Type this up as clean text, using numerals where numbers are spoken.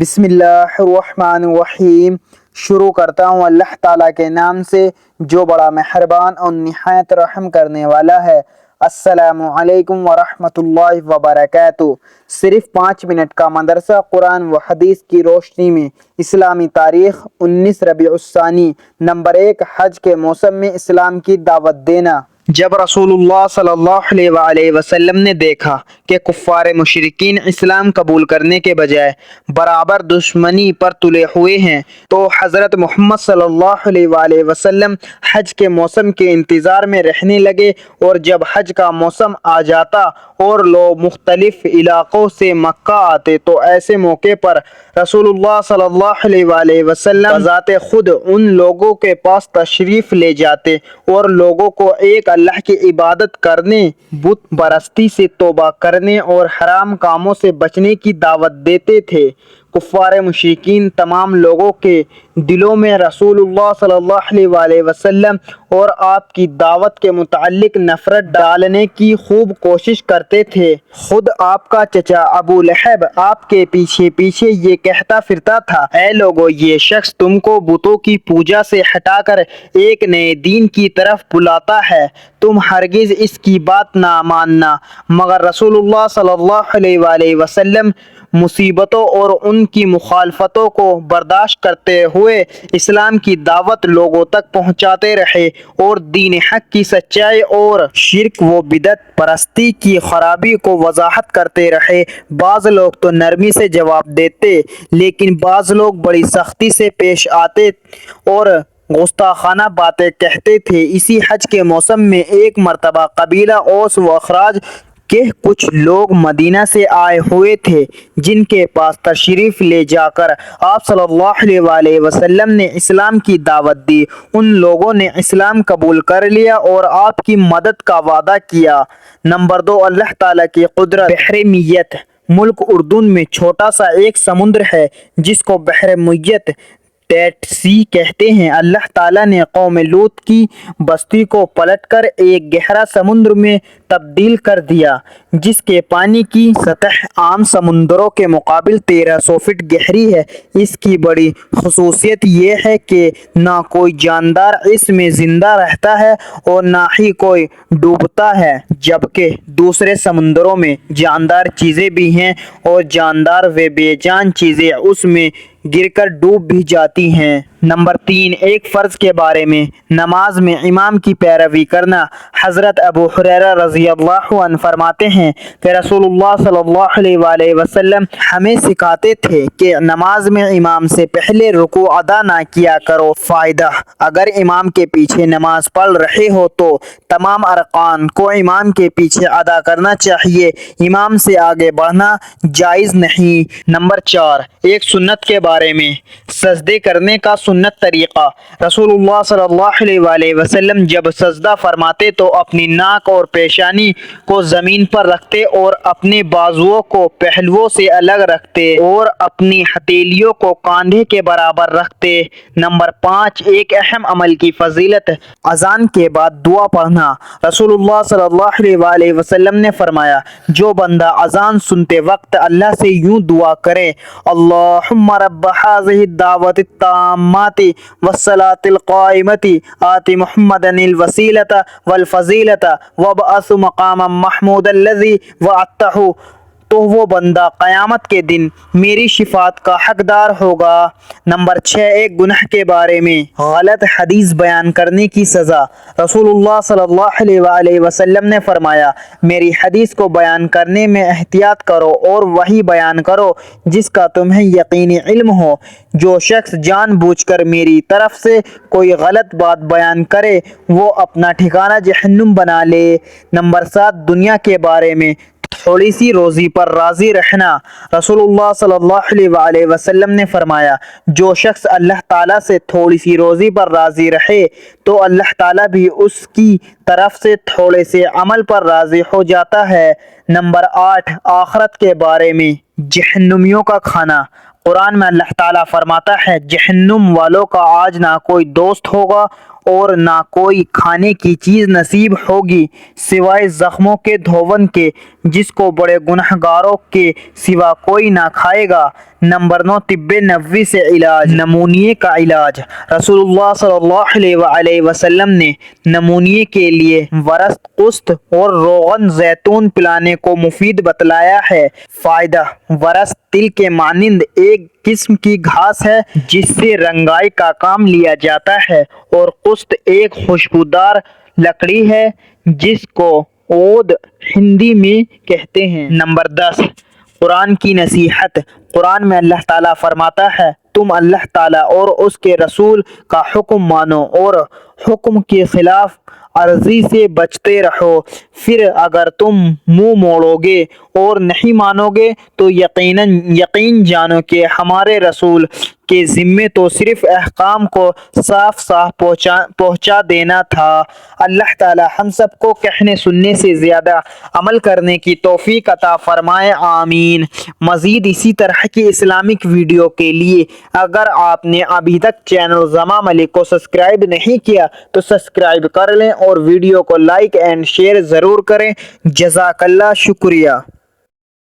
بسم اللہ الرحمن الرحیم۔ شروع کرتا ہوں اللہ تعالیٰ کے نام سے جو بڑا مہربان اور نہایت رحم کرنے والا ہے۔ السلام علیکم ورحمۃ اللہ وبرکاتہ۔ صرف 5 منٹ کا مدرسہ قرآن و حدیث کی روشنی میں اسلامی تاریخ 19 ربیع الثانی نمبر 1 حج کے موسم میں اسلام کی دعوت دینا۔ جب رسول اللہ صلی اللہ علیہ وآلہ وسلم نے دیکھا کہ کفار مشرکین اسلام قبول کرنے کے بجائے برابر دشمنی پر تلے ہوئے ہیں تو حضرت محمد صلی اللہ علیہ وآلہ وسلم حج کے موسم کے انتظار میں رہنے لگے، اور جب حج کا موسم آ جاتا اور لوگ مختلف علاقوں سے مکہ آتے تو ایسے موقع پر رسول اللہ صلی اللہ علیہ وآلہ وسلم بذات خود ان لوگوں کے پاس تشریف لے جاتے اور لوگوں کو ایک اللہ کی عبادت کرنے، بت پرستی سے توبہ کرنے اور حرام کاموں سے بچنے کی دعوت دیتے تھے۔ کفار مشرکین تمام لوگوں کے دلوں میں رسول اللہ صلی اللہ علیہ وآلہ وسلم اور آپ کی دعوت کے متعلق نفرت ڈالنے کی خوب کوشش کرتے تھے۔ خود آپ کا چچا ابو لہب آپ کے پیچھے پیچھے یہ کہتا پھرتا تھا، اے لوگو، یہ شخص تم کو بتوں کی پوجا سے ہٹا کر ایک نئے دین کی طرف بلاتا ہے، تم ہرگز اس کی بات نہ ماننا۔ مگر رسول اللہ صلی اللہ علیہ وآلہ وسلم مصیبتوں اور ان کی مخالفتوں کو برداشت کرتے ہوئے اسلام کی دعوت لوگوں تک پہنچاتے رہے اور دین حق کی سچائی اور شرک و بدعت پرستی کی خرابی کو وضاحت کرتے رہے۔ بعض لوگ تو نرمی سے جواب دیتے، لیکن بعض لوگ بڑی سختی سے پیش آتے اور گستاخانہ باتیں کہتے تھے۔ اسی حج کے موسم میں ایک مرتبہ قبیلہ اوس و خزرج کہ کچھ لوگ مدینہ سے آئے ہوئے تھے، جن کے پاس تشریف لے جا کر آپ صلی اللہ علیہ وآلہ وسلم نے اسلام کی دعوت دی۔ ان لوگوں نے اسلام قبول کر لیا اور آپ کی مدد کا وعدہ کیا۔ نمبر 2 اللہ تعالیٰ کی قدرت۔ بحر میت ملک اردن میں چھوٹا سا ایک سمندر ہے جس کو بحر میت ڈیڈ سی کہتے ہیں۔ اللہ تعالیٰ نے قوم لوط کی بستی کو پلٹ کر ایک گہرا سمندر میں تبدیل کر دیا، جس کے پانی کی سطح عام سمندروں کے مقابل 1300 فٹ گہری ہے۔ اس کی بڑی خصوصیت یہ ہے کہ نہ کوئی جاندار اس میں زندہ رہتا ہے اور نہ ہی کوئی ڈوبتا ہے، جبکہ دوسرے سمندروں میں جاندار چیزیں بھی ہیں اور جاندار و بے جان چیزیں اس میں گر کر ڈوب بھی جاتی ہیں۔ نمبر 3 ایک فرض کے بارے میں نماز میں امام کی پیروی کرنا۔ حضرت ابو ہریرہ رضی اللہ عنہ فرماتے ہیں کہ رسول اللہ صلی اللہ علیہ وآلہ وسلم ہمیں سکھاتے تھے کہ نماز میں امام سے پہلے رکوع ادا نہ کیا کرو۔ فائدہ: اگر امام کے پیچھے نماز پڑھ رہے ہو تو تمام ارکان کو امام کے پیچھے ادا کرنا چاہیے، امام سے آگے بڑھنا جائز نہیں۔ نمبر 4 ایک سنت کے بارے میں سجدے کرنے کا سنت طریقہ۔ رسول اللہ صلی اللہ علیہ وآلہ وسلم جب سجدہ فرماتے تو اپنی ناک اور پیشانی کو زمین پر رکھتے اور اپنے بازوؤں کو پہلوؤں سے الگ رکھتے اور اپنی ہتھیلیوں کو کاندھے کے برابر رکھتے۔ نمبر 5 ایک اہم عمل کی فضیلت۔ اذان کے بعد دعا پڑھنا۔ رسول اللہ صلی اللہ علیہ وآلہ وسلم نے فرمایا، جو بندہ اذان سنتے وقت اللہ سے یوں دعا کرے، اللہم رب هذه الدعوة التامة والصلاة القائمة آت محمدا الوسیلة والفضیلة وابعث مقاما محمودا الذی وعدتہ، تو وہ بندہ قیامت کے دن میری شفاعت کا حقدار ہوگا۔ نمبر 6 ایک گناہ کے بارے میں غلط حدیث بیان کرنے کی سزا۔ رسول اللہ صلی اللہ علیہ وآلہ وسلم نے فرمایا، میری حدیث کو بیان کرنے میں احتیاط کرو اور وہی بیان کرو جس کا تمہیں یقینی علم ہو۔ جو شخص جان بوجھ کر میری طرف سے کوئی غلط بات بیان کرے وہ اپنا ٹھکانہ جہنم بنا لے۔ نمبر 7 دنیا کے بارے میں تھوڑی سی روزی پر راضی رہنا۔ رسول اللہ صلی اللہ علیہ وآلہ وسلم نے فرمایا، جو شخص اللہ تعالیٰ سے تھوڑی سی روزی پر راضی رہے تو اللہ تعالیٰ بھی اس کی طرف سے تھوڑے سے عمل پر راضی ہو جاتا ہے۔ نمبر 8 آخرت کے بارے میں جہنمیوں کا کھانا۔ قرآن میں اللہ تعالیٰ فرماتا ہے، جہنم والوں کا آج نہ کوئی دوست ہوگا اور نہ کوئی کھانے کی چیز نصیب ہوگی سوائے زخموں کے دھون کے، جس کو بڑے گنہگاروں کے سوا کوئی نہ کھائے گا۔ نمبر 9، طب نبوی سے علاج، نمونیے کا علاج۔ رسول اللہ صلی اللہ علیہ وآلہ وسلم نے نمونیے کے لیے ورست قسط اور روغن زیتون پلانے کو مفید بتلایا ہے۔ فائدہ: ورست تل کے مانند ایک قسم کی گھاس ہے جس سے رنگائی کا کام لیا جاتا ہے، اور قسط ایک خوشبودار لکڑی ہے جس کو عود ہندی میں کہتے ہیں۔ نمبر 10، قرآن کی نصیحت۔ قرآن میں اللہ تعالیٰ فرماتا ہے، تم اللہ تعالیٰ اور اس کے رسول کا حکم مانو اور حکم کی خلاف ورزی سے بچتے رہو، پھر اگر تم منہ موڑو گے اور نہیں مانو گے تو یقین جانو کہ ہمارے رسول کے ذمے تو صرف احکام کو صاف صاف پہنچا دینا تھا۔ اللہ تعالی ہم سب کو کہنے سننے سے زیادہ عمل کرنے کی توفیق عطا فرمائے، آمین۔ مزید اسی طرح کی اسلامک ویڈیو کے لیے اگر آپ نے ابھی تک چینل زما ملک کو سبسکرائب نہیں کیا تو سبسکرائب کر لیں اور ویڈیو کو لائک اینڈ شیئر ضرور کریں۔ جزاک اللہ، شکریہ۔